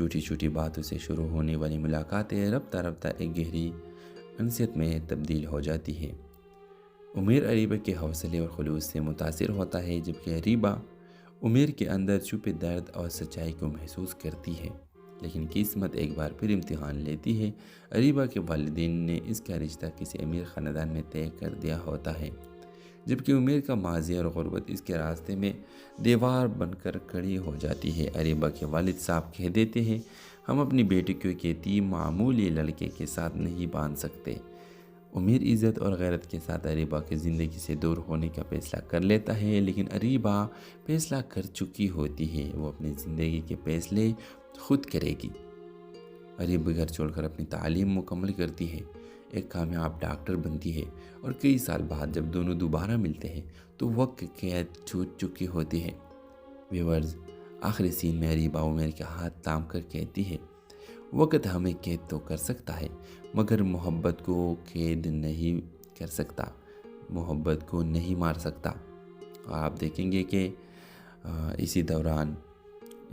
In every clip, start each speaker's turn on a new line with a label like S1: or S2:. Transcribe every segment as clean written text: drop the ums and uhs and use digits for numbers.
S1: چھوٹی چھوٹی باتوں سے شروع ہونے والی ملاقاتیں رفتہ رفتہ ایک گہری انسیت میں تبدیل ہو جاتی ہے۔ عمیر اریبہ کے حوصلے اور خلوص سے متاثر ہوتا ہے، جبکہ اریبہ عمیر کے اندر چھپے درد اور سچائی کو محسوس کرتی ہے۔ لیکن قسمت ایک بار پھر امتحان لیتی ہے۔ اریبہ کے والدین نے اس کا رشتہ کسی امیر خاندان میں طے کر دیا ہوتا ہے، جبکہ عمیر کا ماضی اور غربت اس کے راستے میں دیوار بن کر کھڑی ہو جاتی ہے۔ اریبہ کے والد صاحب کہہ دیتے ہیں، ہم اپنی بیٹی کو ایک یتیم معمولی لڑکے کے ساتھ نہیں باندھ سکتے۔ عمیر عزت اور غیرت کے ساتھ اریبہ کی زندگی سے دور ہونے کا فیصلہ کر لیتا ہے، لیکن اریبہ فیصلہ کر چکی ہوتی ہے، وہ اپنی زندگی کے فیصلے خود کرے گی۔ اریبہ گھر چھوڑ کر اپنی تعلیم مکمل کرتی ہے، ایک کامیاب ڈاکٹر بنتی ہے، اور کئی سال بعد جب دونوں دوبارہ ملتے ہیں تو وقت قید چھوٹ چکی ہوتی ہے۔ ویورز، آخری سین میں اریبہ عمیر کے ہاتھ تھام کر کہتی ہے، وقت ہمیں قید تو کر سکتا ہے مگر محبت کو قید نہیں کر سکتا، محبت کو نہیں مار سکتا۔ آپ دیکھیں گے کہ اسی دوران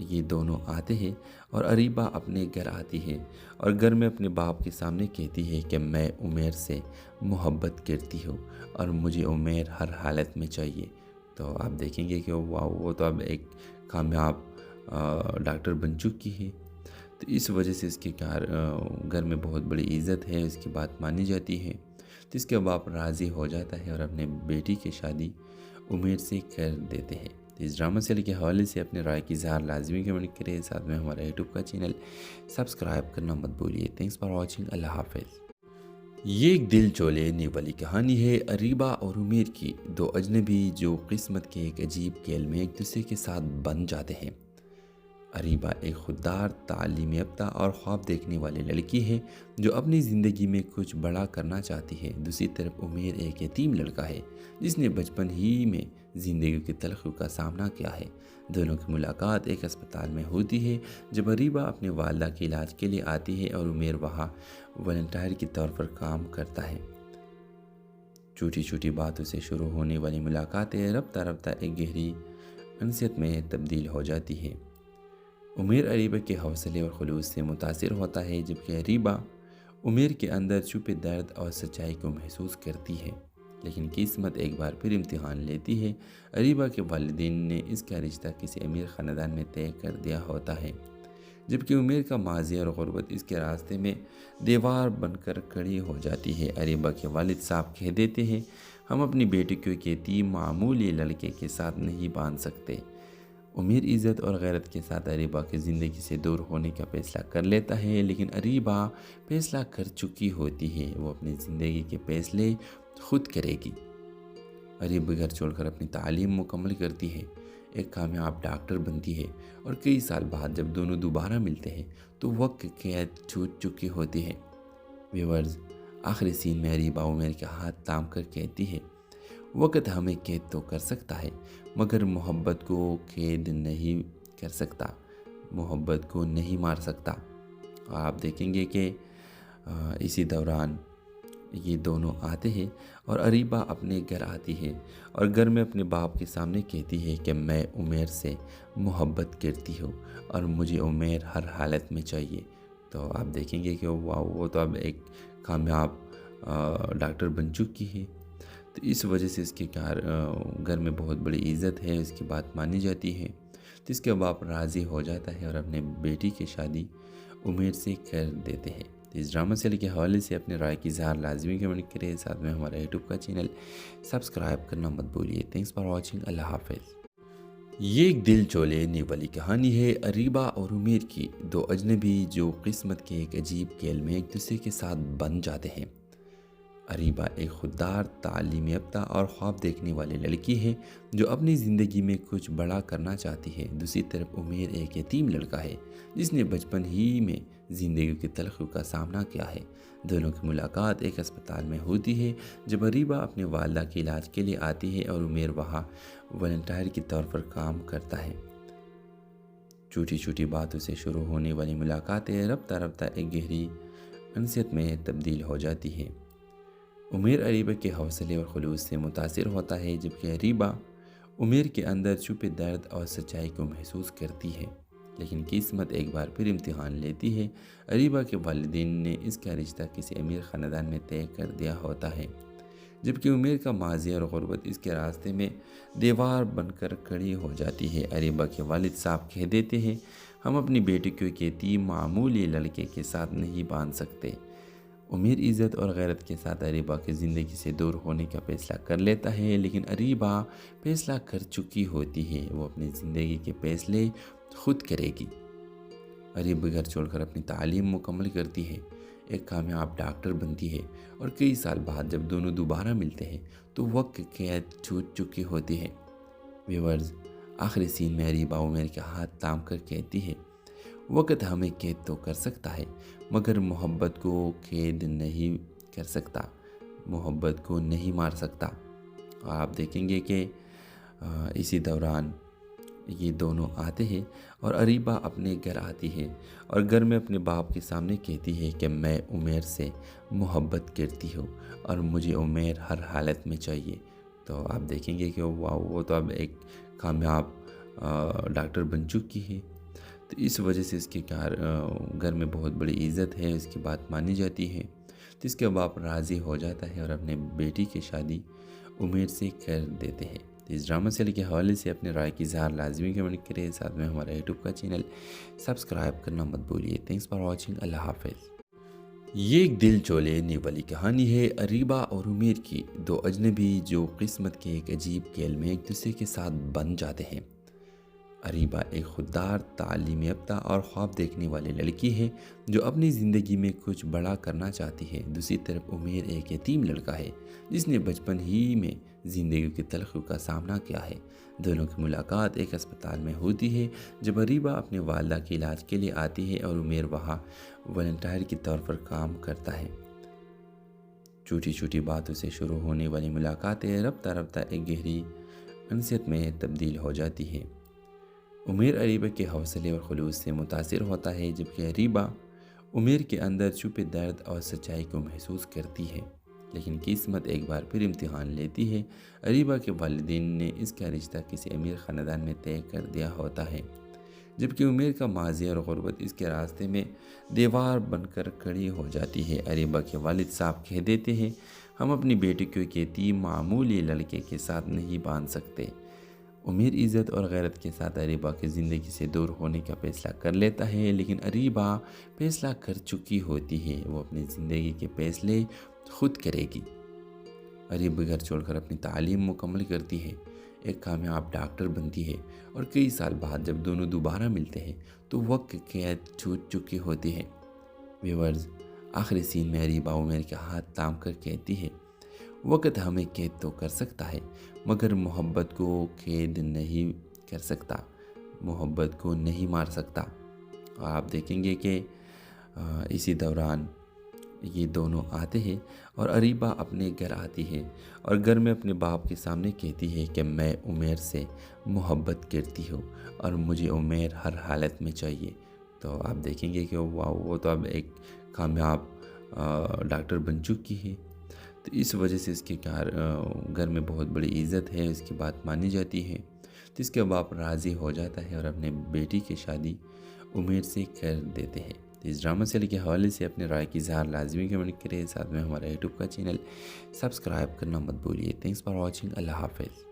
S1: یہ دونوں آتے ہیں اور اریبہ اپنے گھر آتی ہے اور گھر میں اپنے باپ کے سامنے کہتی ہے کہ میں عمیر سے محبت کرتی ہوں اور مجھے عمیر ہر حالت میں چاہیے۔ تو آپ دیکھیں گے کہ وہ تو اب ایک کامیاب ڈاکٹر بن چکی ہے، تو اس وجہ سے اس کے گھر میں بہت بڑی عزت ہے، اس کی بات مانی جاتی ہے۔ تو اس کے باپ راضی ہو جاتا ہے اور اپنے بیٹی کی شادی عمیر سے کر دیتے ہیں۔ تو اس ڈرامہ سیریل کے حوالے سے اپنے رائے کی اظہار لازمی کمنٹ کریں، ساتھ میں ہمارا یوٹیوب کا چینل سبسکرائب کرنا مت بھولیے۔ تھینکس فار واچنگ، اللہ حافظ۔ یہ ایک دل چو لینے والی کہانی ہے اریبہ اور عمیر کی، دو اجنبی جو قسمت کے ایک عجیب کھیل میں ایک دوسرے کے ساتھ بن جاتے ہیں۔ اریبہ ایک خوددار، تعلیم یافتہ اور خواب دیکھنے والی لڑکی ہے جو اپنی زندگی میں کچھ بڑا کرنا چاہتی ہے۔ دوسری طرف عمیر ایک یتیم لڑکا ہے جس نے بچپن ہی میں زندگی کی تلخیوں کا سامنا کیا ہے۔ دونوں کی ملاقات ایک اسپتال میں ہوتی ہے جب اریبہ اپنے والدہ کے علاج کے لیے آتی ہے اور عمیر وہاں والنٹیئر کے طور پر کام کرتا ہے۔ چھوٹی چھوٹی باتوں سے شروع ہونے والی ملاقاتیں رفتہ رفتہ ایک گہری انسیت میں تبدیل ہو جاتی ہے۔ عمیر اریبہ کے حوصلے اور خلوص سے متاثر ہوتا ہے، جبکہ اریبہ عمیر کے اندر چھپے درد اور سچائی کو محسوس کرتی ہے۔ لیکن قسمت ایک بار پھر امتحان لیتی ہے۔ اریبہ کے والدین نے اس کا رشتہ کسی امیر خاندان میں طے کر دیا ہوتا ہے، جبکہ عمیر کا ماضی اور غربت اس کے راستے میں دیوار بن کر کھڑی ہو جاتی ہے۔ اریبہ کے والد صاحب کہہ دیتے ہیں، ہم اپنی بیٹی کو ایک یتیم معمولی لڑکے کے ساتھ نہیں باندھ سکتے۔ عمیر عزت اور غیرت کے ساتھ اریبہ کی زندگی سے دور ہونے کا فیصلہ کر لیتا ہے، لیکن اریبہ فیصلہ کر چکی ہوتی ہے، وہ اپنی زندگی کے فیصلے خود کرے گی۔ اریبہ گھر چھوڑ کر اپنی تعلیم مکمل کرتی ہے، ایک کامیاب ڈاکٹر بنتی ہے، اور کئی سال بعد جب دونوں دوبارہ ملتے ہیں تو وقت قید چھوٹ چکی ہوتی ہے۔ ویورز، آخری سین میں اریبہ عمیر کے ہاتھ تھام کر کہتی ہے، وقت ہمیں قید تو کر سکتا ہے مگر محبت کو قید نہیں کر سکتا، محبت کو نہیں مار سکتا۔ آپ دیکھیں گے کہ اسی دوران یہ دونوں آتے ہیں اور اریبہ اپنے گھر آتی ہے اور گھر میں اپنے باپ کے سامنے کہتی ہے کہ میں عمیر سے محبت کرتی ہوں اور مجھے عمیر ہر حالت میں چاہیے۔ تو آپ دیکھیں گے کہ وہ تو اب ایک کامیاب ڈاکٹر بن چکی ہے، تو اس وجہ سے اس کے گھر میں بہت بڑی عزت ہے، اس کی بات مانی جاتی ہے۔ تو اس کے باپ راضی ہو جاتا ہے اور اپنے بیٹی کی شادی عمیر سے کر دیتے ہیں۔ تو اس ڈرامہ سیریل کے حوالے سے اپنے رائے کی اظہار لازمی کمنٹ کریں، ساتھ میں ہمارا یوٹیوب کا چینل سبسکرائب کرنا مت بھولیے۔ تھینکس فار واچنگ، اللہ حافظ۔ یہ ایک دل چو لینے والی کہانی ہے اریبہ اور عمیر کی، دو اجنبی جو قسمت کے ایک عجیب کھیل میں ایک دوسرے کے ساتھ بن جاتے ہیں۔ اریبہ ایک خوددار، تعلیم یافتہ اور خواب دیکھنے والی لڑکی ہے جو اپنی زندگی میں کچھ بڑا کرنا چاہتی ہے۔ دوسری طرف عمیر ایک یتیم لڑکا ہے جس نے بچپن ہی میں زندگی کی تلخیوں کا سامنا کیا ہے۔ دونوں کی ملاقات ایک اسپتال میں ہوتی ہے جب اریبہ اپنے والدہ کے علاج کے لیے آتی ہے اور عمیر وہاں والنٹیئر کے طور پر کام کرتا ہے۔ چھوٹی چھوٹی باتوں سے شروع ہونے والی ملاقاتیں رفتہ رفتہ ایک گہری انسیت میں تبدیل ہو جاتی ہے۔ عمیر اریبہ کے حوصلے اور خلوص سے متاثر ہوتا ہے، جبکہ اریبہ عمیر کے اندر چھپے درد اور سچائی کو محسوس کرتی ہے۔ لیکن قسمت ایک بار پھر امتحان لیتی ہے۔ اریبہ کے والدین نے اس کا رشتہ کسی امیر خاندان میں طے کر دیا ہوتا ہے، جبکہ عمیر کا ماضی اور غربت اس کے راستے میں دیوار بن کر کھڑی ہو جاتی ہے۔ اریبہ کے والد صاحب کہہ دیتے ہیں، ہم اپنی بیٹی کو ایک یتیم معمولی لڑکے کے ساتھ نہیں باندھ سکتے۔ عمیر عزت اور غیرت کے ساتھ اریبہ کی زندگی سے دور ہونے کا فیصلہ کر لیتا ہے، لیکن اریبہ فیصلہ کر چکی ہوتی ہے، وہ اپنی زندگی کے فیصلے خود کرے گی۔ اریبہ گھر چھوڑ کر اپنی تعلیم مکمل کرتی ہے، ایک کامیاب ڈاکٹر بنتی ہے، اور کئی سال بعد جب دونوں دوبارہ ملتے ہیں تو وقت قید چھوٹ چکی ہوتی ہے۔ ویورز، آخری سین میں اریبہ عمیر کے ہاتھ تھام کر کہتی ہے، وقت ہمیں قید تو کر سکتا ہے مگر محبت کو قید نہیں کر سکتا، محبت کو نہیں مار سکتا۔ آپ دیکھیں گے کہ اسی دوران یہ دونوں آتے ہیں اور اریبہ اپنے گھر آتی ہے اور گھر میں اپنے باپ کے سامنے کہتی ہے کہ میں عمیر سے محبت کرتی ہوں اور مجھے عمیر ہر حالت میں چاہیے۔ تو آپ دیکھیں گے کہ وہ تو اب ایک کامیاب ڈاکٹر بن چکی ہے، تو اس وجہ سے اس کے گھر میں بہت بڑی عزت ہے، اس کی بات مانی جاتی ہے، تو اس کے باپ راضی ہو جاتا ہے اور اپنے بیٹی کی شادی عمیر سے کر دیتے ہیں۔ اس ڈرامہ سیریل کے حوالے سے اپنے رائے کی اظہار لازمی کمنٹ کریں، ساتھ میں ہمارا یوٹیوب کا چینل سبسکرائب کرنا مت بھولیے۔ تھینکس فار واچنگ، اللہ حافظ۔ یہ ایک دل چو لینے والی کہانی ہے اریبہ اور عمیر کی، دو اجنبی جو قسمت کے ایک عجیب کھیل میں ایک دوسرے کے ساتھ بن جاتے ہیں۔ اریبہ ایک خوددار، تعلیم یافتہ اور خواب دیکھنے والی لڑکی ہے جو اپنی زندگی میں کچھ بڑا کرنا چاہتی ہے۔ دوسری طرف عمیر ایک یتیم لڑکا ہے جس نے بچپن ہی میں زندگی کی تلخیوں کا سامنا کیا ہے۔ دونوں کی ملاقات ایک اسپتال میں ہوتی ہے جب اریبہ اپنے والدہ کے علاج کے لیے آتی ہے اور عمیر وہاں والنٹیئر کے طور پر کام کرتا ہے۔ چھوٹی چھوٹی باتوں سے شروع ہونے والی ملاقاتیں رفتہ رفتہ ایک گہری انسیت میں تبدیل ہو جاتی ہے۔ عمیر اریبہ کے حوصلے اور خلوص سے متاثر ہوتا ہے، جبکہ اریبہ عمیر کے اندر چھپے درد اور سچائی کو محسوس کرتی ہے، لیکن قسمت ایک بار پھر امتحان لیتی ہے۔ اریبہ کے والدین نے اس کا رشتہ کسی امیر خاندان میں طے کر دیا ہوتا ہے، جبکہ عمیر کا ماضی اور غربت اس کے راستے میں دیوار بن کر کھڑی ہو جاتی ہے۔ اریبہ کے والد صاحب کہہ دیتے ہیں، ہم اپنی بیٹی کو ایک یتیم معمولی لڑکے کے ساتھ نہیں باندھ سکتے۔ عمیر عزت اور غیرت کے ساتھ اریبہ کی زندگی سے دور ہونے کا فیصلہ کر لیتا ہے، لیکن اریبہ فیصلہ کر چکی ہوتی ہے، وہ اپنی زندگی کے فیصلے خود کرے گی۔ اریبہ گھر چھوڑ کر اپنی تعلیم مکمل کرتی ہے، ایک کامیاب ڈاکٹر بنتی ہے، اور کئی سال بعد جب دونوں دوبارہ ملتے ہیں تو وقت قید چھوٹ چکی ہوتی ہے۔ ویورز، آخری سین میں اریبہ عمیر کے ہاتھ تھام کر کہتی ہے، وقت ہمیں قید تو کر سکتا ہے مگر محبت کو قید نہیں کر سکتا، محبت کو نہیں مار سکتا۔ آپ دیکھیں گے کہ اسی دوران یہ دونوں آتے ہیں اور اریبہ اپنے گھر آتی ہے اور گھر میں اپنے باپ کے سامنے کہتی ہے کہ میں عمیر سے محبت کرتی ہوں اور مجھے عمیر ہر حالت میں چاہیے۔ تو آپ دیکھیں گے کہ وہ تو اب ایک کامیاب ڈاکٹر بن چکی ہے، تو اس وجہ سے اس کے گھر میں بہت بڑی عزت ہے، اس کی بات مانی جاتی ہے، تو اس کے باپ راضی ہو جاتا ہے اور اپنے بیٹی کی شادی عمیر سے کر دیتے ہیں۔ تو اس ڈرامہ سیریل کے حوالے سے اپنے رائے کی اظہار لازمی کمنٹ کریں، ساتھ میں ہمارا یوٹیوب کا چینل سبسکرائب کرنا مت بھولیے۔ تھینکس فار واچنگ، اللہ حافظ۔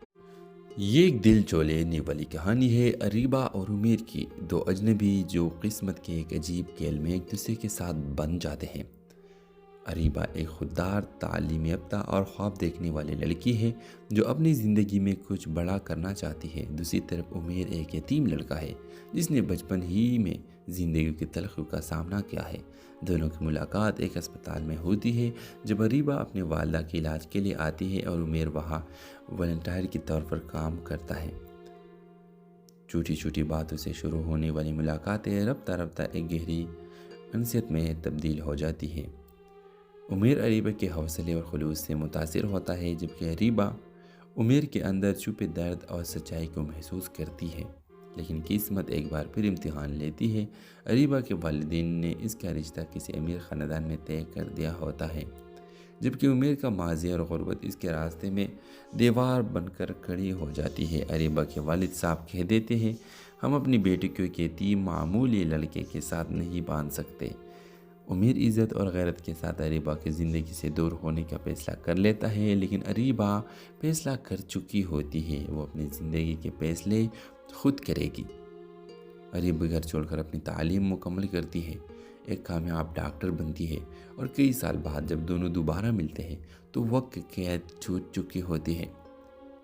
S1: یہ ایک دل چو لینے والی کہانی ہے اریبہ اور عمیر کی، دو اجنبی جو قسمت کے ایک عجیب کھیل میں ایک دوسرے کے ساتھ بن جاتے ہیں۔ اریبہ ایک خوددار، تعلیم یافتہ اور خواب دیکھنے والی لڑکی ہے جو اپنی زندگی میں کچھ بڑا کرنا چاہتی ہے۔ دوسری طرف عمیر ایک یتیم لڑکا ہے جس نے بچپن ہی میں زندگی کی تلخیوں کا سامنا کیا ہے۔ دونوں کی ملاقات ایک اسپتال میں ہوتی ہے جب اریبہ اپنے والدہ کے علاج کے لیے آتی ہے اور عمیر وہاں والنٹیئر کے طور پر کام کرتا ہے۔ چھوٹی چھوٹی باتوں سے شروع ہونے والی ملاقاتیں رفتہ رفتہ ایک گہری انسیت میں تبدیل ہو جاتی ہے۔ عمیر اریبہ کے حوصلے اور خلوص سے متاثر ہوتا ہے، جبکہ اریبہ عمیر کے اندر چھپے درد اور سچائی کو محسوس کرتی ہے، لیکن قسمت ایک بار پھر امتحان لیتی ہے۔ اریبہ کے والدین نے اس کا رشتہ کسی امیر خاندان میں طے کر دیا ہوتا ہے، جبکہ عمیر کا ماضی اور غربت اس کے راستے میں دیوار بن کر کھڑی ہو جاتی ہے۔ اریبہ کے والد صاحب کہہ دیتے ہیں، ہم اپنی بیٹی کو ایک یتیم معمولی لڑکے کے ساتھ نہیں باندھ سکتے۔ امیر عزت اور غیرت کے ساتھ اریبہ کی زندگی سے دور ہونے کا فیصلہ کر لیتا ہے، لیکن اریبہ فیصلہ کر چکی ہوتی ہے، وہ اپنی زندگی کے فیصلے خود کرے گی۔ اریبہ گھر چھوڑ کر اپنی تعلیم مکمل کرتی ہے، ایک کامیاب ڈاکٹر بنتی ہے، اور کئی سال بعد جب دونوں دوبارہ ملتے ہیں تو وقت کی قید چھوٹ چکی ہوتی ہے۔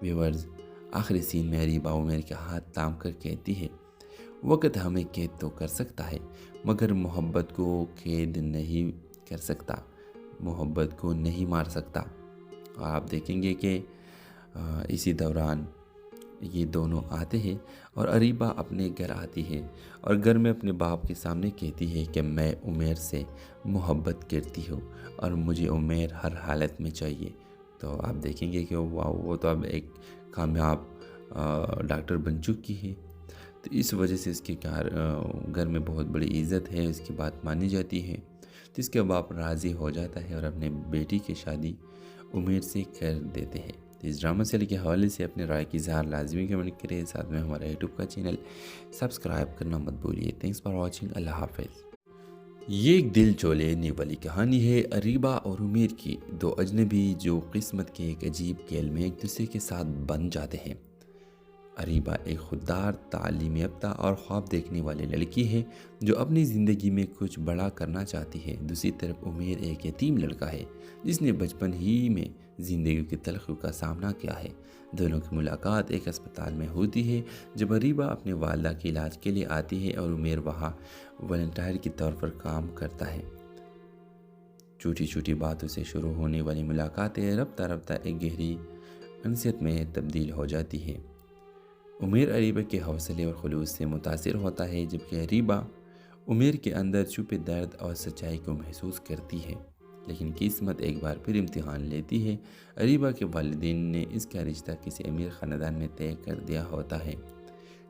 S1: ویورز، آخری سین میں اریبہ عمیر کے ہاتھ تھام کر کہتی ہے، وقت ہمیں قید تو کر سکتا ہے مگر محبت کو قید نہیں کر سکتا، محبت کو نہیں مار سکتا۔ آپ دیکھیں گے کہ اسی دوران یہ دونوں آتے ہیں اور اریبہ اپنے گھر آتی ہے اور گھر میں اپنے باپ کے سامنے کہتی ہے کہ میں عمیر سے محبت کرتی ہوں اور مجھے عمیر ہر حالت میں چاہیے۔ تو آپ دیکھیں گے کہ وہ تو اب ایک کامیاب ڈاکٹر بن چکی ہے، تو اس وجہ سے اس کے گھر میں بہت بڑی عزت ہے، اس کی بات مانی جاتی ہے، تو اس کے باپ راضی ہو جاتا ہے اور اپنے بیٹی کی شادی عمیر سے کر دیتے ہیں۔ اس ڈرامہ سیریل کے حوالے سے اپنے رائے کی اظہار لازمی کمنٹ کریں، ساتھ میں ہمارا یوٹیوب کا چینل سبسکرائب کرنا مت بھولیے۔ تھینکس فار واچنگ، اللہ حافظ۔ یہ ایک دل چو لینے والی کہانی ہے اریبہ اور عمیر کی، دو اجنبی جو قسمت کے ایک عجیب کھیل میں ایک دوسرے کے ساتھ بن جاتے ہیں۔ اریبہ ایک خوددار، تعلیم یافتہ اور خواب دیکھنے والی لڑکی ہے جو اپنی زندگی میں کچھ بڑا کرنا چاہتی ہے۔ دوسری طرف عمیر ایک یتیم لڑکا ہے جس نے بچپن ہی میں زندگی کی تلخیوں کا سامنا کیا ہے۔ دونوں کی ملاقات ایک اسپتال میں ہوتی ہے جب اریبہ اپنے والدہ کے علاج کے لیے آتی ہے اور عمیر وہاں والنٹیئر کے طور پر کام کرتا ہے۔ چھوٹی چھوٹی باتوں سے شروع ہونے والی ملاقاتیں رفتہ رفتہ ایک گہری انسیت میں تبدیل ہو جاتی ہے۔ عمیر اریبہ کے حوصلے اور خلوص سے متاثر ہوتا ہے، جبکہ اریبہ عمیر کے اندر چھپے درد اور سچائی کو محسوس کرتی ہے۔ لیکن قسمت ایک بار پھر امتحان لیتی ہے۔ اریبہ کے والدین نے اس کا رشتہ کسی امیر خاندان میں طے کر دیا ہوتا ہے،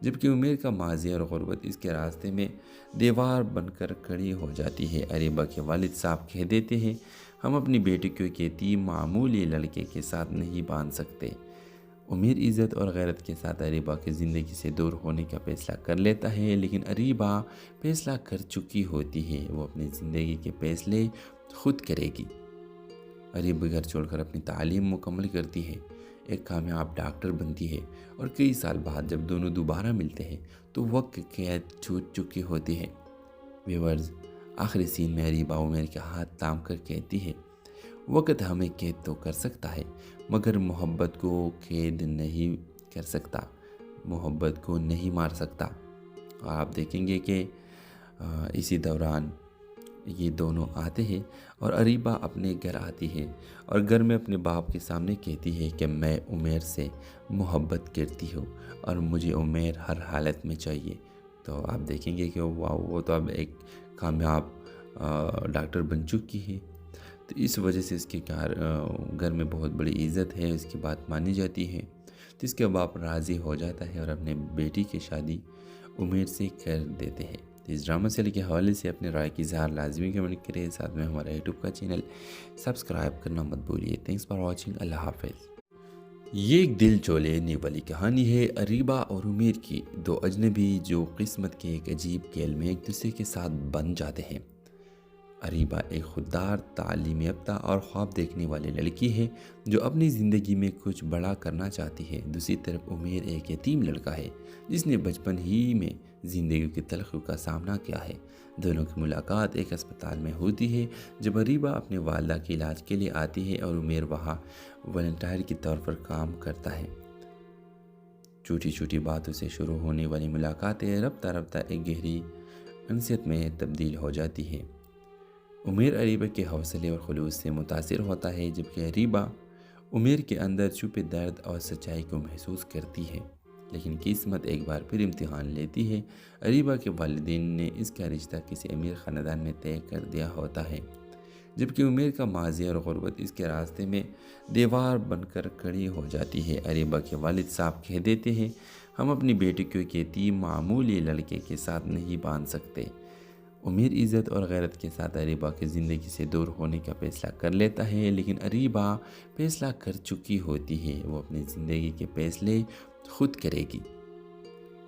S1: جبکہ عمیر کا ماضی اور غربت اس کے راستے میں دیوار بن کر کھڑی ہو جاتی ہے۔ اریبہ کے والد صاحب کہہ دیتے ہیں، ہم اپنی بیٹی کو ایک یتیم معمولی لڑکے کے ساتھ نہیں باندھ سکتے۔ امیر عزت اور غیرت کے ساتھ اریبہ کی زندگی سے دور ہونے کا فیصلہ کر لیتا ہے، لیکن اریبہ فیصلہ کر چکی ہوتی ہے، وہ اپنی زندگی کے فیصلے خود کرے گی۔ اریبہ گھر چھوڑ کر اپنی تعلیم مکمل کرتی ہے، ایک کامیاب ڈاکٹر بنتی ہے، اور کئی سال بعد جب دونوں دوبارہ ملتے ہیں تو وقت کی قید چھوٹ چکی ہوتی ہے۔ ویورز، آخری سین میں اریبہ عمیر کے ہاتھ تھام کر کہتی ہے، وقت ہمیں قید تو کر سکتا ہے مگر محبت کو قید نہیں کر سکتا، محبت کو نہیں مار سکتا۔ آپ دیکھیں گے کہ اسی دوران یہ دونوں آتے ہیں اور اریبہ اپنے گھر آتی ہے اور گھر میں اپنے باپ کے سامنے کہتی ہے کہ میں عمیر سے محبت کرتی ہوں اور مجھے عمیر ہر حالت میں چاہیے۔ تو آپ دیکھیں گے کہ وہ تو اب ایک کامیاب ڈاکٹر بن چکی ہے، تو اس وجہ سے اس کے گھر میں بہت بڑی عزت ہے، اس کی بات مانی جاتی ہے، تو اس کے باپ راضی ہو جاتا ہے اور اپنے بیٹی کی شادی عمیر سے کر دیتے ہیں۔ تو اس ڈرامہ سیریل کے حوالے سے اپنے رائے کی اظہار لازمی کمنٹ کریں، ساتھ میں ہمارا یوٹیوب کا چینل سبسکرائب کرنا مت بھولیے۔ تھینکس فار واچنگ، اللہ حافظ۔ یہ ایک دل چو لینے والی کہانی ہے اریبہ اور عمیر کی، دو اجنبی جو قسمت کے ایک عجیب کھیل میں ایک دوسرے کے ساتھ بن جاتے ہیں۔ اریبہ ایک خوددار، تعلیم یافتہ اور خواب دیکھنے والی لڑکی ہے جو اپنی زندگی میں کچھ بڑا کرنا چاہتی ہے۔ دوسری طرف عمیر ایک یتیم لڑکا ہے جس نے بچپن ہی میں زندگی کی تلخیوں کا سامنا کیا ہے۔ دونوں کی ملاقات ایک اسپتال میں ہوتی ہے جب اریبہ اپنے والدہ کے علاج کے لیے آتی ہے اور عمیر وہاں والنٹیئر کے طور پر کام کرتا ہے۔ چھوٹی چھوٹی باتوں سے شروع ہونے والی ملاقاتیں رفتہ رفتہ ایک گہری انسیت میں تبدیل ہو جاتی ہے۔ عمیر اریبہ کے حوصلے اور خلوص سے متاثر ہوتا ہے، جبکہ اریبہ عمیر کے اندر چھپے درد اور سچائی کو محسوس کرتی ہے۔ لیکن قسمت ایک بار پھر امتحان لیتی ہے۔ اریبہ کے والدین نے اس کا رشتہ کسی امیر خاندان میں طے کر دیا ہوتا ہے، جبکہ عمیر کا ماضی اور غربت اس کے راستے میں دیوار بن کر کھڑی ہو جاتی ہے۔ اریبہ کے والد صاحب کہہ دیتے ہیں، ہم اپنی بیٹی کو ایک یتیم معمولی لڑکے کے ساتھ نہیں باندھ سکتے۔ امیر عزت اور غیرت کے ساتھ اریبہ کی زندگی سے دور ہونے کا فیصلہ کر لیتا ہے، لیکن اریبہ فیصلہ کر چکی ہوتی ہے، وہ اپنی زندگی کے فیصلے خود کرے گی۔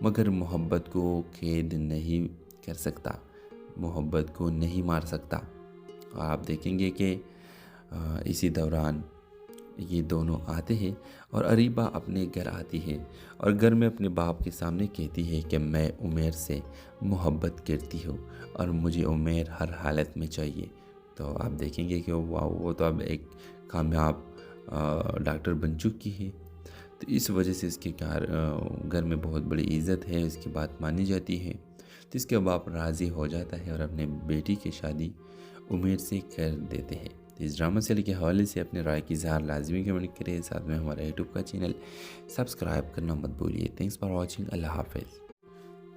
S1: مگر محبت کو قید نہیں کر سکتا، محبت کو نہیں مار سکتا۔ آپ دیکھیں گے کہ اسی دوران یہ دونوں آتے ہیں اور اریبہ اپنے گھر آتی ہے اور گھر میں اپنے باپ کے سامنے کہتی ہے کہ میں عمیر سے محبت کرتی ہوں اور مجھے عمیر ہر حالت میں چاہیے۔ تو آپ دیکھیں گے کہ وہ تو اب ایک کامیاب ڈاکٹر بن چکی ہے، تو اس وجہ سے اس کے گھر میں بہت بڑی عزت ہے، اس کی بات مانی جاتی ہے۔ تو اس کے باپ راضی ہو جاتا ہے اور اپنے بیٹی کی شادی عمیر سے کر دیتے ہیں۔ اس ڈرامہ سیریل کے حوالے سے اپنے رائے کی اظہار لازمی کمنٹ کریں، ساتھ میں ہمارا یوٹیوب کا چینل سبسکرائب کرنا مت بھولیے۔ تھینکس فار واچنگ، اللہ حافظ۔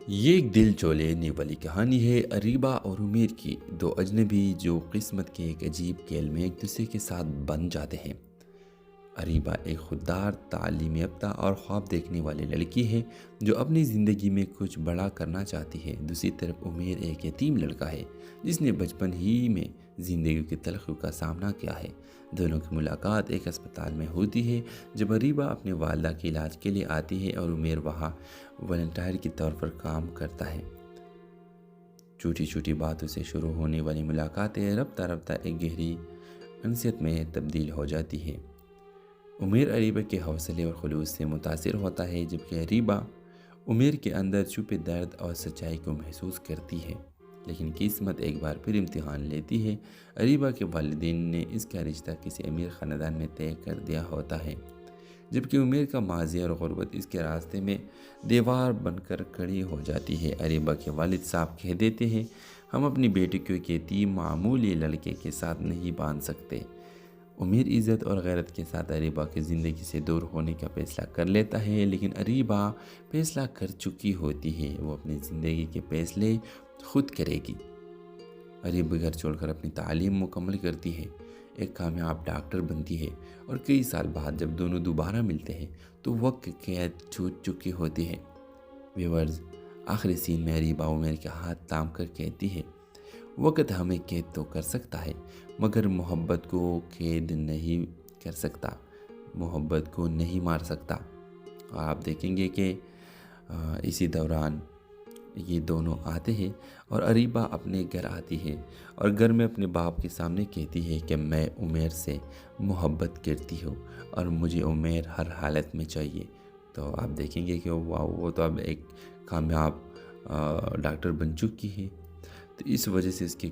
S1: یہ ایک دل چو لینے والی کہانی ہے اریبہ اور عمیر کی، دو اجنبی جو قسمت کے ایک عجیب کھیل میں ایک دوسرے کے ساتھ بن جاتے ہیں۔ اریبہ ایک خوددار، تعلیم یافتہ اور خواب دیکھنے والی لڑکی ہے جو اپنی زندگی میں کچھ بڑا کرنا چاہتی ہے۔ دوسری طرف عمیر ایک یتیم لڑکا ہے جس نے بچپن ہی میں زندگی کی تلخیوں کا سامنا کیا ہے۔ دونوں کی ملاقات ایک اسپتال میں ہوتی ہے جب اریبہ اپنے والدہ کے علاج کے لیے آتی ہے اور عمیر وہاں والنٹیئر کے طور پر کام کرتا ہے۔ چھوٹی چھوٹی باتوں سے شروع ہونے والی ملاقاتیں رفتہ رفتہ ایک گہری انسیت میں تبدیل ہو جاتی ہے۔ عمیر اریبہ کے حوصلے اور خلوص سے متاثر ہوتا ہے، جبکہ اریبہ عمیر کے اندر چھپے درد اور سچائی کو محسوس کرتی ہے۔ لیکن قسمت ایک بار پھر امتحان لیتی ہے۔ اریبہ کے والدین نے اس کا رشتہ کسی امیر خاندان میں طے کر دیا ہوتا ہے، جبکہ عمیر کا ماضی اور غربت اس کے راستے میں دیوار بن کر کھڑی ہو جاتی ہے۔ اریبہ کے والد صاحب کہہ دیتے ہیں، ہم اپنی بیٹی کو ایک یتیم معمولی لڑکے کے ساتھ نہیں باندھ سکتے۔ عمیر عزت اور غیرت کے ساتھ اریبہ کی زندگی سے دور ہونے کا فیصلہ کر لیتا ہے، لیکن اریبہ فیصلہ کر چکی ہوتی ہے، وہ اپنی زندگی کے فیصلے خود کرے گی۔ اریبہ گھر چھوڑ کر اپنی تعلیم مکمل کرتی ہے، ایک کامیاب ڈاکٹر بنتی ہے، اور کئی سال بعد جب دونوں دوبارہ ملتے ہیں تو وقت قید چھوٹ چکی ہوتی ہے۔ ویورز، آخری سین میں اریبہ عمیر کے ہاتھ تھام کر کہتی ہے، وقت ہمیں قید تو کر سکتا ہے مگر محبت کو قید نہیں کر سکتا، محبت کو نہیں مار سکتا۔ آپ دیکھیں گے کہ اسی دوران یہ دونوں آتے ہیں اور اریبہ اپنے گھر آتی ہے اور گھر میں اپنے باپ کے سامنے کہتی ہے کہ میں عمیر سے محبت کرتی ہوں اور مجھے عمیر ہر حالت میں چاہیے۔ تو آپ دیکھیں گے کہ وہ تو اب ایک کامیاب ڈاکٹر بن چکی ہے، تو اس وجہ سے اس کے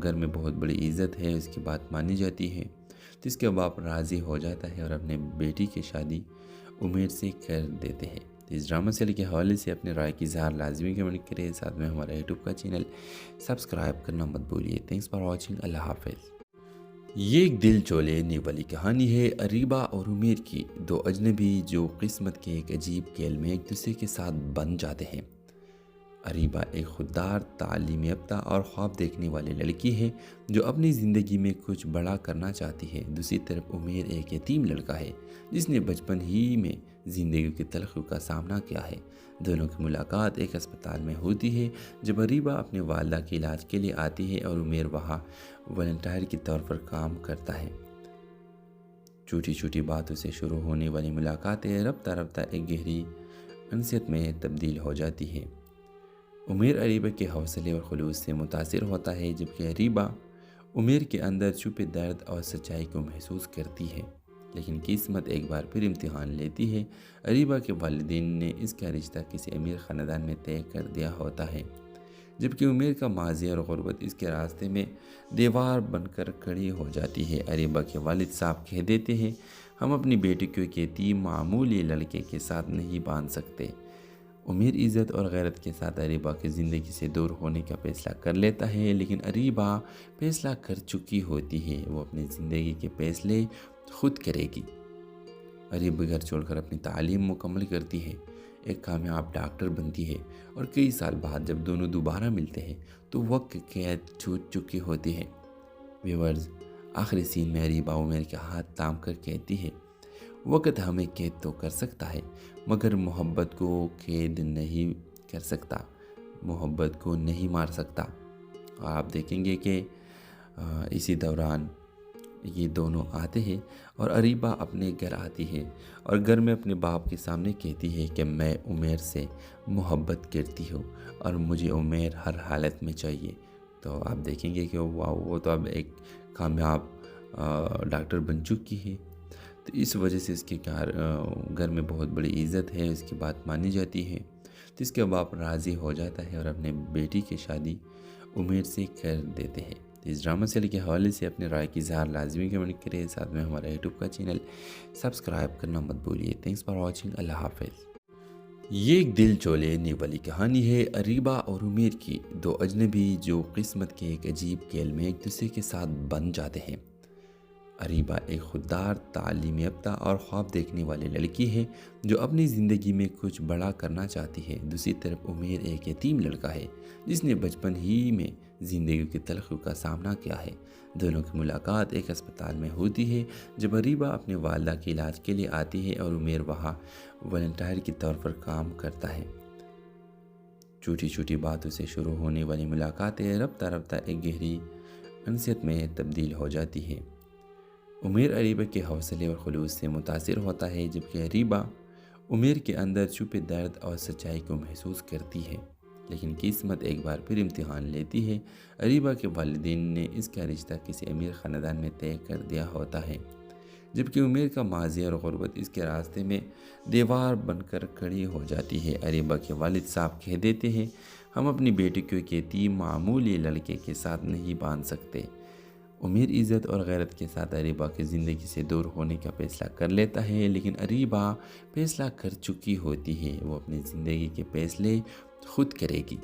S1: گھر میں بہت بڑی عزت ہے، اس کی بات مانی جاتی ہے۔ تو اس کے باپ راضی ہو جاتا ہے اور اپنے بیٹی کی شادی عمیر سے کر دیتے ہیں۔ تو اس ڈرامہ سیریل کے حوالے سے اپنے رائے کی اظہار لازمی کمنٹ کریں، ساتھ میں ہمارا یوٹیوب کا چینل سبسکرائب کرنا مت بھولیے۔ تھینکس فار واچنگ، اللہ حافظ۔ یہ ایک دل چو لینے والی کہانی ہے اریبہ اور عمیر کی، دو اجنبی جو قسمت کے ایک عجیب کھیل میں ایک دوسرے کے ساتھ بن جاتے ہیں۔ اریبہ ایک خوددار، تعلیم یافتہ اور خواب دیکھنے والی لڑکی ہے جو اپنی زندگی میں کچھ بڑا کرنا چاہتی ہے۔ دوسری طرف عمیر ایک یتیم لڑکا ہے جس نے بچپن ہی میں زندگی کی تلخیوں کا سامنا کیا ہے۔ دونوں کی ملاقات ایک اسپتال میں ہوتی ہے جب اریبہ اپنے والدہ کے علاج کے لیے آتی ہے اور عمیر وہاں والنٹیئر کے طور پر کام کرتا ہے۔ چھوٹی چھوٹی باتوں سے شروع ہونے والی ملاقاتیں رفتہ رفتہ ایک گہری انسیت میں تبدیل ہو جاتی ہے۔ عمیر اریبہ کے حوصلے اور خلوص سے متاثر ہوتا ہے، جبکہ اریبہ عمیر کے اندر چھپے درد اور سچائی کو محسوس کرتی ہے۔ لیکن قسمت ایک بار پھر امتحان لیتی ہے۔ اریبہ کے والدین نے اس کا رشتہ کسی امیر خاندان میں طے کر دیا ہوتا ہے، جبکہ عمیر کا ماضی اور غربت اس کے راستے میں دیوار بن کر کھڑی ہو جاتی ہے۔ اریبہ کے والد صاحب کہہ دیتے ہیں، ہم اپنی بیٹی کو ایک یتیم معمولی لڑکے کے ساتھ نہیں باندھ سکتے۔ عمیر عزت اور غیرت کے ساتھ اریبہ کی زندگی سے دور ہونے کا فیصلہ کر لیتا ہے، لیکن اریبہ فیصلہ کر چکی ہوتی ہے، وہ اپنی زندگی کے فیصلے خود کرے گی۔ اریبہ گھر چھوڑ کر اپنی تعلیم مکمل کرتی ہے، ایک کامیاب ڈاکٹر بنتی ہے، اور کئی سال بعد جب دونوں دوبارہ ملتے ہیں تو وقت قید چھوٹ چکی ہوتی ہے۔ ویورز، آخری سین میں اریبہ عمیر کے ہاتھ تھام کر کہتی ہے، وقت ہمیں قید تو کر سکتا ہے مگر محبت کو قید نہیں کر سکتا، محبت کو نہیں مار سکتا۔ آپ دیکھیں گے کہ اسی دوران یہ دونوں آتے ہیں اور اریبہ اپنے گھر آتی ہے اور گھر میں اپنے باپ کے سامنے کہتی ہے کہ میں عمیر سے محبت کرتی ہوں اور مجھے عمیر ہر حالت میں چاہیے۔ تو آپ دیکھیں گے کہ وہ تو اب ایک کامیاب ڈاکٹر بن چکی ہے، تو اس وجہ سے اس کے گھر میں بہت بڑی عزت ہے، اس کی بات مانی جاتی ہے۔ تو اس کے باپ راضی ہو جاتا ہے اور اپنے بیٹی کی شادی عمیر سے کر دیتے ہیں۔ اس ڈرامہ سیریل کے حوالے سے اپنے رائے کی اظہار لازمی کمنٹ کریں، ساتھ میں ہمارا یوٹیوب کا چینل سبسکرائب کرنا مت بھولیے۔ تھینکس فار واچنگ، اللہ حافظ۔ یہ ایک دل چو لینے والی کہانی ہے اریبہ اور عمیر کی، دو اجنبی جو قسمت کے ایک عجیب کھیل میں ایک دوسرے کے ساتھ بن جاتے ہیں۔ اریبہ ایک خوددار، تعلیم یافتہ اور خواب دیکھنے والی لڑکی ہے جو اپنی زندگی میں کچھ بڑا کرنا چاہتی ہے۔ دوسری طرف عمیر ایک یتیم لڑکا ہے جس نے بچپن ہی میں زندگی کی تلخیوں کا سامنا کیا ہے۔ دونوں کی ملاقات ایک اسپتال میں ہوتی ہے جب اریبہ اپنے والدہ کے علاج کے لیے آتی ہے اور عمیر وہاں والنٹیئر کے طور پر کام کرتا ہے۔ چھوٹی چھوٹی باتوں سے شروع ہونے والی ملاقاتیں رفتہ رفتہ ایک گہری انسیت میں تبدیل ہو جاتی ہے۔ عمیر اریبہ کے حوصلے اور خلوص سے متاثر ہوتا ہے، جبکہ اریبہ عمیر کے اندر چھپے درد اور سچائی کو محسوس کرتی ہے۔ لیکن قسمت ایک بار پھر امتحان لیتی ہے۔ اریبہ کے والدین نے اس کا رشتہ کسی امیر خاندان میں طے کر دیا ہوتا ہے، جبکہ عمیر کا ماضی اور غربت اس کے راستے میں دیوار بن کر کھڑی ہو جاتی ہے۔ اریبہ کے والد صاحب کہہ دیتے ہیں، ہم اپنی بیٹی کو ایک یتیم معمولی لڑکے کے ساتھ نہیں باندھ سکتے۔ عمیر عزت اور غیرت کے ساتھ اریبہ کی زندگی سے دور ہونے کا فیصلہ کر لیتا ہے، لیکن اریبہ فیصلہ کر چکی ہوتی ہے، وہ اپنی زندگی کے فیصلے خود کرے گی۔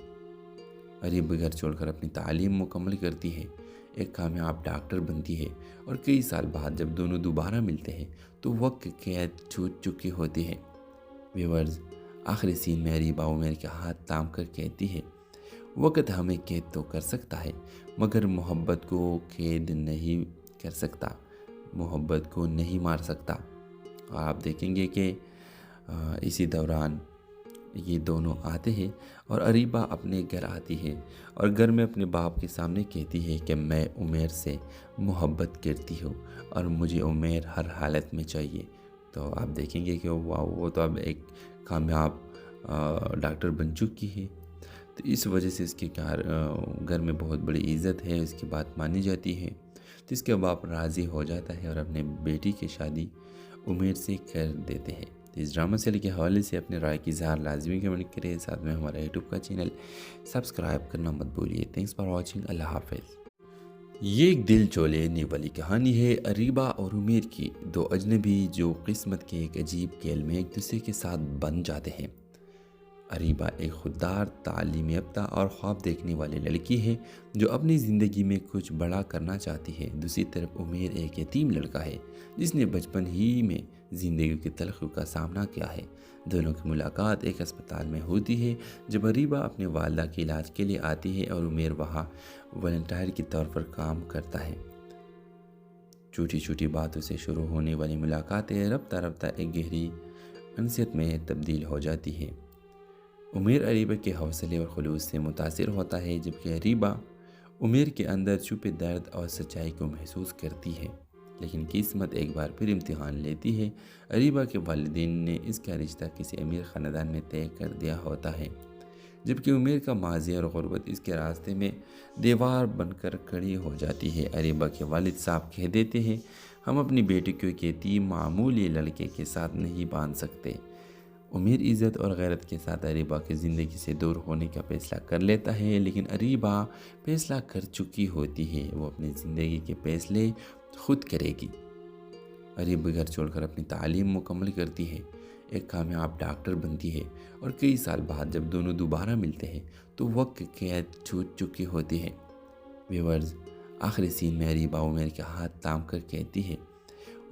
S1: اریبہ گھر چھوڑ کر اپنی تعلیم مکمل کرتی ہے، ایک کامیاب ڈاکٹر بنتی ہے، اور کئی سال بعد جب دونوں دوبارہ ملتے ہیں تو وقت قید چھوٹ چکی ہوتی ہے۔ ویورز، آخری سین میں اریبہ عمیر کے ہاتھ تھام کر کہتی ہے، وقت ہمیں قید تو کر سکتا ہے مگر محبت کو قید نہیں کر سکتا، محبت کو نہیں مار سکتا۔ اور آپ دیکھیں گے کہ اسی دوران یہ دونوں آتے ہیں اور اریبہ اپنے گھر آتی ہے اور گھر میں اپنے باپ کے سامنے کہتی ہے کہ میں عمیر سے محبت کرتی ہوں اور مجھے عمیر ہر حالت میں چاہیے۔ تو آپ دیکھیں گے کہ وہ تو اب ایک کامیاب ڈاکٹر بن چکی ہے، تو اس وجہ سے اس کے گھر میں بہت بڑی عزت ہے، اس کی بات مانی جاتی ہے۔ تو اس کے باپ راضی ہو جاتا ہے اور اپنے بیٹی کی شادی عمیر سے کر دیتے ہیں۔ تو اس ڈرامہ سیریل کے حوالے سے اپنے رائے کی اظہار لازمی کمنٹ کریں، ساتھ میں ہمارا یوٹیوب کا چینل سبسکرائب کرنا مت بھولیے۔ تھینکس فار واچنگ، اللہ حافظ۔ یہ ایک دل چو لینے والی کہانی ہے اریبہ اور عمیر کی، دو اجنبی جو قسمت کے ایک عجیب کھیل میں ایک دوسرے کے ساتھ بن جاتے ہیں۔ اریبہ ایک خوددار، تعلیم یافتہ اور خواب دیکھنے والی لڑکی ہے جو اپنی زندگی میں کچھ بڑا کرنا چاہتی ہے۔ دوسری طرف عمیر ایک یتیم لڑکا ہے جس نے بچپن ہی میں زندگی کی تلخیوں کا سامنا کیا ہے۔ دونوں کی ملاقات ایک اسپتال میں ہوتی ہے جب اریبہ اپنے والدہ کے علاج کے لیے آتی ہے اور عمیر وہاں والنٹیئر کے طور پر کام کرتا ہے۔ چھوٹی چھوٹی باتوں سے شروع ہونے والی ملاقاتیں رفتہ رفتہ ایک گہری انسیت میں تبدیل ہو جاتی ہے۔ عمیر اریبہ کے حوصلے اور خلوص سے متاثر ہوتا ہے، جبکہ اریبہ عمیر کے اندر چھپے درد اور سچائی کو محسوس کرتی ہے۔ لیکن قسمت ایک بار پھر امتحان لیتی ہے۔ اریبہ کے والدین نے اس کا رشتہ کسی امیر خاندان میں طے کر دیا ہوتا ہے، جبکہ عمیر کا ماضی اور غربت اس کے راستے میں دیوار بن کر کھڑی ہو جاتی ہے۔ اریبہ کے والد صاحب کہہ دیتے ہیں، ہم اپنی بیٹی کو ایک یتیم معمولی لڑکے کے ساتھ نہیں باندھ سکتے۔ عمیر عزت اور غیرت کے ساتھ اریبہ کی زندگی سے دور ہونے کا فیصلہ کر لیتا ہے، لیکن اریبہ فیصلہ کر چکی ہوتی ہے، وہ اپنی زندگی کے فیصلے خود کرے گی۔ اریبہ گھر چھوڑ کر اپنی تعلیم مکمل کرتی ہے، ایک کامیاب ڈاکٹر بنتی ہے، اور کئی سال بعد جب دونوں دوبارہ ملتے ہیں تو وقت قید چھوٹ چکی ہوتی ہے۔ ویورز، آخری سین میں اریبہ عمیر کے ہاتھ تھام کر کہتی ہے،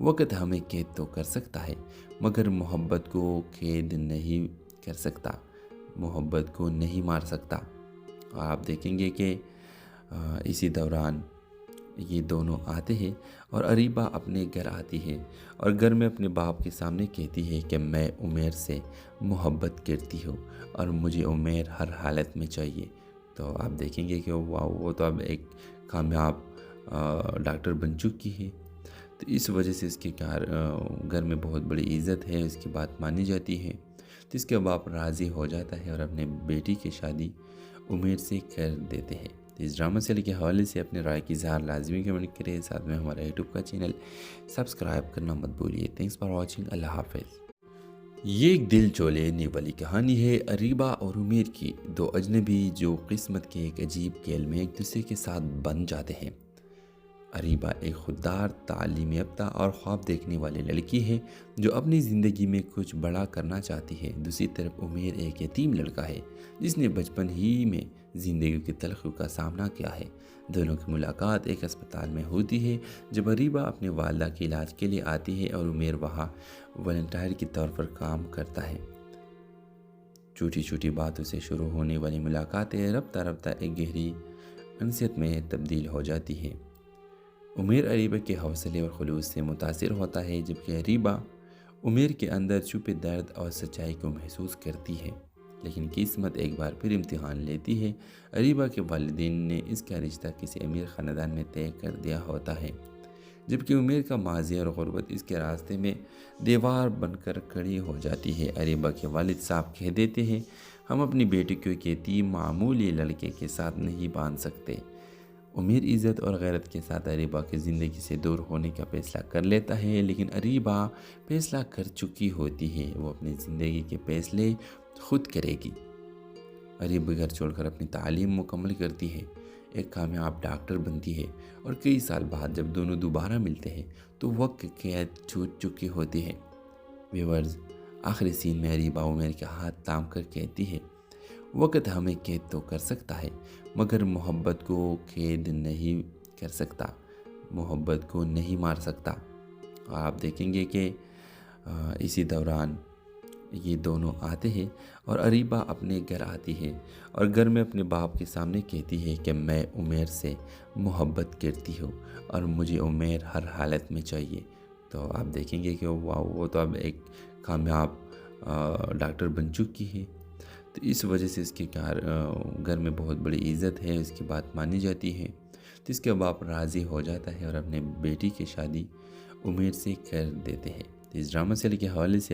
S1: وقت ہمیں قید تو کر سکتا ہے مگر محبت کو قید نہیں کر سکتا، محبت کو نہیں مار سکتا۔ اور آپ دیکھیں گے کہ اسی دوران یہ دونوں آتے ہیں اور اریبہ اپنے گھر آتی ہے اور گھر میں اپنے باپ کے سامنے کہتی ہے کہ میں عمیر سے محبت کرتی ہوں اور مجھے عمیر ہر حالت میں چاہیے۔ تو آپ دیکھیں گے کہ وہ تو اب ایک کامیاب ڈاکٹر بن چکی ہے، تو اس وجہ سے اس کے گھر میں بہت بڑی عزت ہے، اس کی بات مانی جاتی ہے۔ تو اس کے باپ راضی ہو جاتا ہے اور اپنے بیٹی کی شادی عمیر سے کر دیتے ہیں۔ تو اس ڈرامہ سیریل کے حوالے سے اپنے رائے کی اظہار لازمی کمنٹ کریں، ساتھ میں ہمارا یوٹیوب کا چینل سبسکرائب کرنا مت بھولیے۔ تھینکس فار واچنگ، اللہ حافظ۔ یہ ایک دل چو لینے والی کہانی ہے اریبہ اور عمیر کی، دو اجنبی جو قسمت کے ایک عجیب کھیل میں ایک دوسرے کے ساتھ بن جاتے ہیں۔ اریبہ ایک خوددار، تعلیم یافتہ اور خواب دیکھنے والی لڑکی ہے جو اپنی زندگی میں کچھ بڑا کرنا چاہتی ہے۔ دوسری طرف عمیر ایک یتیم لڑکا ہے جس نے بچپن ہی میں زندگی کی تلخیوں کا سامنا کیا ہے۔ دونوں کی ملاقات ایک اسپتال میں ہوتی ہے جب اریبہ اپنے والدہ کے علاج کے لیے آتی ہے اور عمیر وہاں والنٹیئر کے طور پر کام کرتا ہے۔ چھوٹی چھوٹی باتوں سے شروع ہونے والی ملاقاتیں رفتہ رفتہ ایک گہری انسیت میں تبدیل ہو جاتی ہے۔ عمیر اریبہ کے حوصلے اور خلوص سے متاثر ہوتا ہے، جبکہ اریبہ عمیر کے اندر چھپے درد اور سچائی کو محسوس کرتی ہے۔ لیکن قسمت ایک بار پھر امتحان لیتی ہے۔ اریبہ کے والدین نے اس کا رشتہ کسی امیر خاندان میں طے کر دیا ہوتا ہے، جبکہ عمیر کا ماضی اور غربت اس کے راستے میں دیوار بن کر کھڑی ہو جاتی ہے۔ اریبہ کے والد صاحب کہہ دیتے ہیں، ہم اپنی بیٹی کو ایک یتیم معمولی لڑکے کے ساتھ نہیں باندھ سکتے۔ عمیر عزت اور غیرت کے ساتھ اریبہ کی زندگی سے دور ہونے کا فیصلہ کر لیتا ہے، لیکن اریبہ فیصلہ کر چکی ہوتی ہے، وہ اپنی زندگی کے فیصلے خود کرے گی۔ اریبہ گھر چھوڑ کر اپنی تعلیم مکمل کرتی ہے، ایک کامیاب ڈاکٹر بنتی ہے، اور کئی سال بعد جب دونوں دوبارہ ملتے ہیں تو وقت قید چھوٹ چکی ہوتی ہے۔ ویورز، آخری سین میں اریبہ عمیر کے ہاتھ تھام کر کہتی ہے، وقت ہمیں قید تو کر سکتا ہے مگر محبت کو قید نہیں کر سکتا، محبت کو نہیں مار سکتا۔ اور آپ دیکھیں گے کہ اسی دوران یہ دونوں آتے ہیں اور اریبہ اپنے گھر آتی ہے اور گھر میں اپنے باپ کے سامنے کہتی ہے کہ میں عمیر سے محبت کرتی ہوں اور مجھے عمیر ہر حالت میں چاہیے۔ تو آپ دیکھیں گے کہ وہ تو اب ایک کامیاب ڈاکٹر بن چکی ہے، تو اس وجہ سے اس کے گھر میں بہت بڑی عزت ہے، اس کی بات مانی جاتی ہے۔ تو اس کے باپ راضی ہو جاتا ہے اور اپنے بیٹی کی شادی عمیر سے کر دیتے ہیں۔ تو اس ڈرامہ سیریل کے حوالے سے